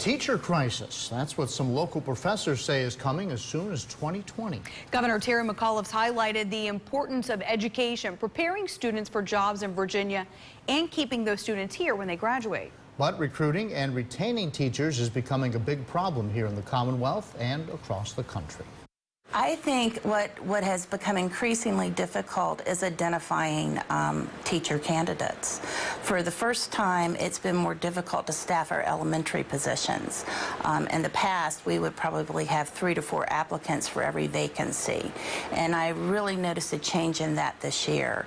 teacher crisis. That's what some local professors say is coming as soon as 2020. Governor Terry McAuliffe's highlighted the importance of education, preparing students for jobs in Virginia and keeping those students here when they graduate. But recruiting and retaining teachers is becoming a big problem here in the Commonwealth and across the country. I think what has become increasingly difficult is identifying teacher candidates. For the first time, it's been more difficult to staff our elementary positions. In the past, we would probably have 3 to 4 applicants for every vacancy, and I really noticed a change in that this year.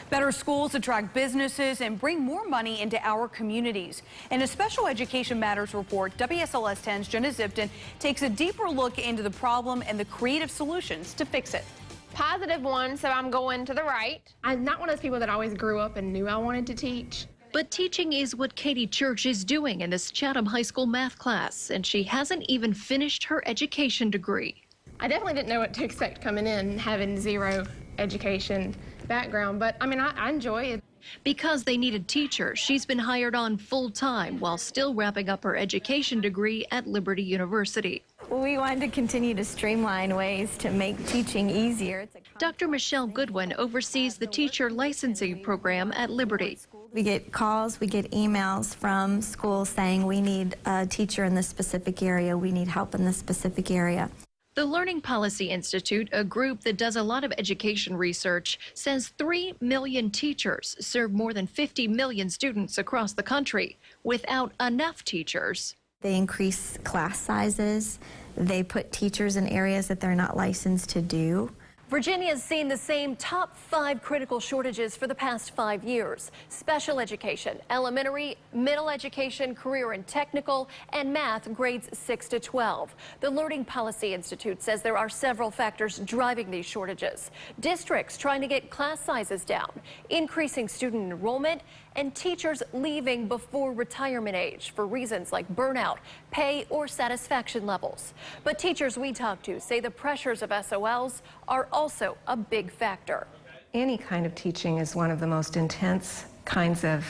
Better schools attract businesses and bring more money into our communities. In a Special Education Matters report, WSLS 10's Jenna Zipton takes a deeper look into the problem and the creative solutions to fix it. Positive one, so I'm going to the right. I'm not one of those people that always grew up and knew I wanted to teach. But teaching is what Katie Church is doing in this Chatham High School math class, and she hasn't even finished her education degree. I definitely didn't know what to expect coming in, having zero education background, but I mean, I enjoy it. Because they needed teachers, she's been hired on full-time while still wrapping up her education degree at Liberty University. We wanted to continue to streamline ways to make teaching easier. Dr. Michelle Goodwin oversees the teacher licensing program at Liberty. We get calls, we get emails from schools saying we need a teacher in this specific area, we need help in this specific area. The Learning Policy Institute, a group that does a lot of education research, says 3 million teachers serve more than 50 million students across the country. Without enough teachers, they increase class sizes, they put teachers in areas that they're not licensed to do. Virginia's seen the same top 5 critical shortages for the past 5 years. Special education, elementary, middle education, career and technical, and math grades 6 to 12. The Learning Policy Institute says there are several factors driving these shortages. Districts trying to get class sizes down, increasing student enrollment, and teachers leaving before retirement age for reasons like burnout, pay, or satisfaction levels. But teachers we talked to say the pressures of SOLs are also a big factor. Any kind of teaching is one of the most intense kinds of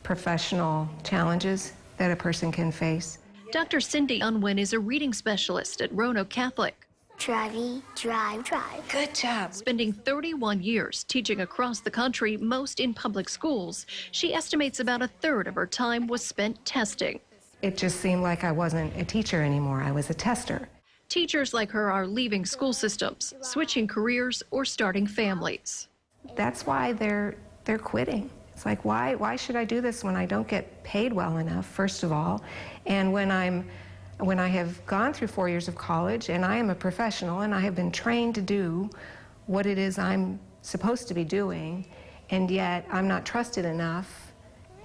professional challenges that a person can face. Dr. Cindy Unwin is a reading specialist at Roanoke Catholic. Drive. Good job. Spending 31 years teaching across the country, most in public schools, she estimates about 1/3 of her time was spent testing. It just seemed like I wasn't a teacher anymore. I was a tester. Teachers like her are leaving school systems, switching careers, or starting families. That's why they're quitting. It's like, why should I do this when I don't get paid well enough, first of all, and when I have gone through 4 years of college and I am a professional and I have been trained to do what it is I'm supposed to be doing, and yet I'm not trusted enough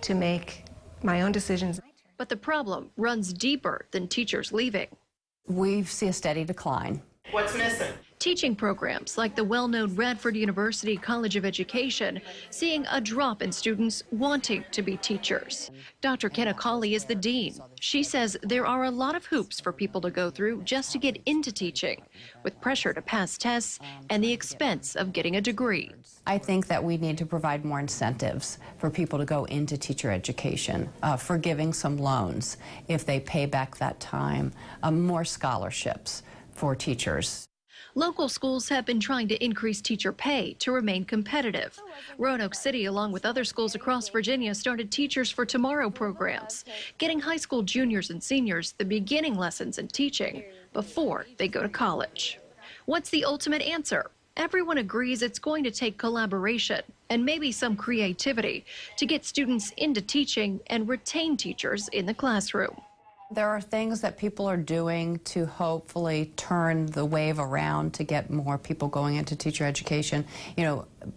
to make my own decisions. But the problem runs deeper than teachers leaving. We see a steady decline. What's missing? Teaching programs like the well-known Radford University College of Education seeing a drop in students wanting to be teachers. Dr. Kenna Cawley is the dean. She says there are a lot of hoops for people to go through just to get into teaching, with pressure to pass tests and the expense of getting a degree. I think that we need to provide more incentives for people to go into teacher education, forgiving some loans if they pay back that time, more scholarships for teachers. Local schools have been trying to increase teacher pay to remain competitive. Roanoke City, along with other schools across Virginia, started Teachers for Tomorrow programs, getting high school juniors and seniors the beginning lessons in teaching before they go to college. What's the ultimate answer? Everyone agrees it's going to take collaboration and maybe some creativity to get students into teaching and retain teachers in the classroom. There are things that people are doing to hopefully turn the wave around to get more people going into teacher education,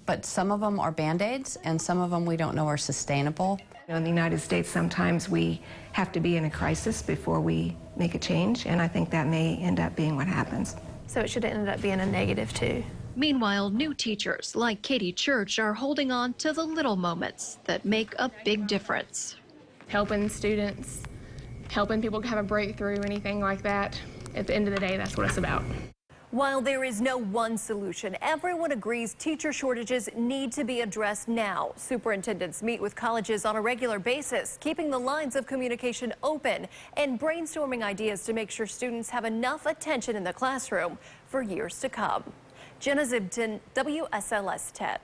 but some of them are Band-Aids and some of them we don't know are sustainable. In the United States, sometimes we have to be in a crisis before we make a change, and I think that may end up being what happens. So it should end up being a negative too. Meanwhile, new teachers like Katie Church are holding on to the little moments that make a big difference. Helping students, helping people have a breakthrough, anything like that. At the end of the day, that's what it's about. While there is no one solution, everyone agrees teacher shortages need to be addressed now. Superintendents meet with colleges on a regular basis, keeping the lines of communication open and brainstorming ideas to make sure students have enough attention in the classroom for years to come. Jenna Zibton, WSLS 10.